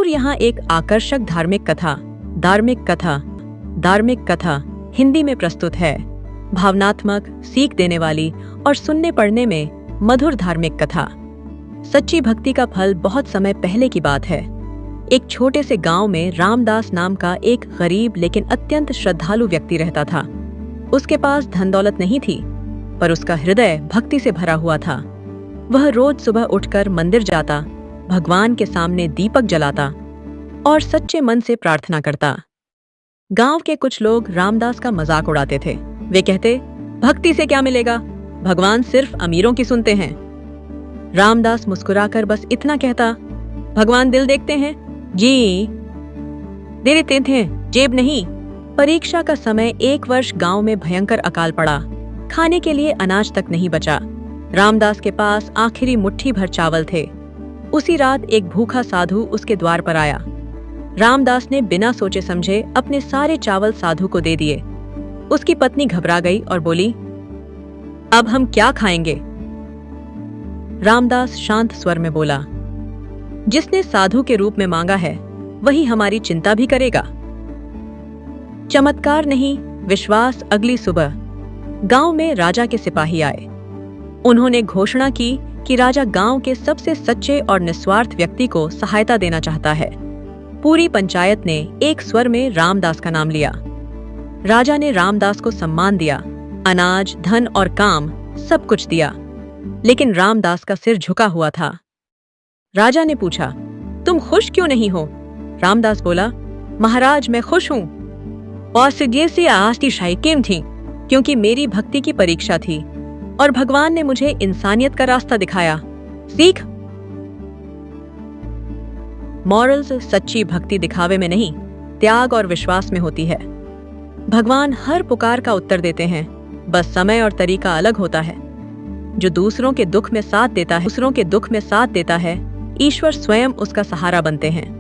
और यहाँ एक आकर्षक धार्मिक कथा हिंदी में प्रस्तुत है। भावनात्मक, सीख देने वाली और सुनने पढ़ने में मधुर धार्मिक कथा। सच्ची भक्ति का फल बहुत समय पहले की बात है। एक छोटे से गांव में रामदास नाम का एक गरीब लेकिन अत्यंत श्रद्धालु व्यक्ति रहता था। उसके पास धन दौलत नहीं थी, पर उसका हृदय भक्ति से भरा हुआ था। वह रोज सुबह उठकर मंदिर जाता, भगवान के सामने दीपक जलाता और सच्चे मन से प्रार्थना करता। गांव के कुछ लोग रामदास का मजाक उड़ाते थे। वे कहते, भक्ति से क्या मिलेगा, भगवान सिर्फ अमीरों की सुनते हैं। रामदास मुस्कुराकर बस इतना कहता, भगवान दिल देखते हैं जी, दे देते थे, जेब नहीं। परीक्षा का समय 1 वर्ष गांव में भयंकर अकाल पड़ा। खाने के लिए अनाज तक नहीं बचा। रामदास के पास आखिरी मुट्ठी भर चावल थे। उसी रात एक भूखा साधु उसके द्वार पर आया। रामदास ने बिना सोचे समझे अपने सारे चावल साधु को दे दिए। उसकी पत्नी घबरा गई और बोली, अब हम क्या खाएंगे? रामदास शांत स्वर में बोला, जिसने साधु के रूप में मांगा है वही हमारी चिंता भी करेगा। चमत्कार नहीं, विश्वास। अगली सुबह गांव में राजा के सिपाही आए। उन्होंने घोषणा की कि राजा गांव के सबसे सच्चे और निस्वार्थ व्यक्ति को सहायता देना चाहता है। पूरी पंचायत ने एक स्वर में रामदास का नाम लिया। राजा ने रामदास को सम्मान दिया, अनाज, धन और काम सब कुछ दिया, लेकिन रामदास का सिर झुका हुआ था। राजा ने पूछा, तुम खुश क्यों नहीं हो? रामदास बोला, महाराज मैं खुश हूं। और से आस्तिशाही केम थी, क्योंकि मेरी भक्ति की परीक्षा थी और भगवान ने मुझे इंसानियत का रास्ता दिखाया। सीख मॉरल्स, सच्ची भक्ति दिखावे में नहीं, त्याग और विश्वास में होती है। भगवान हर पुकार का उत्तर देते हैं, बस समय और तरीका अलग होता है। जो दूसरों के दुख में साथ देता है, ईश्वर स्वयं उसका सहारा बनते हैं।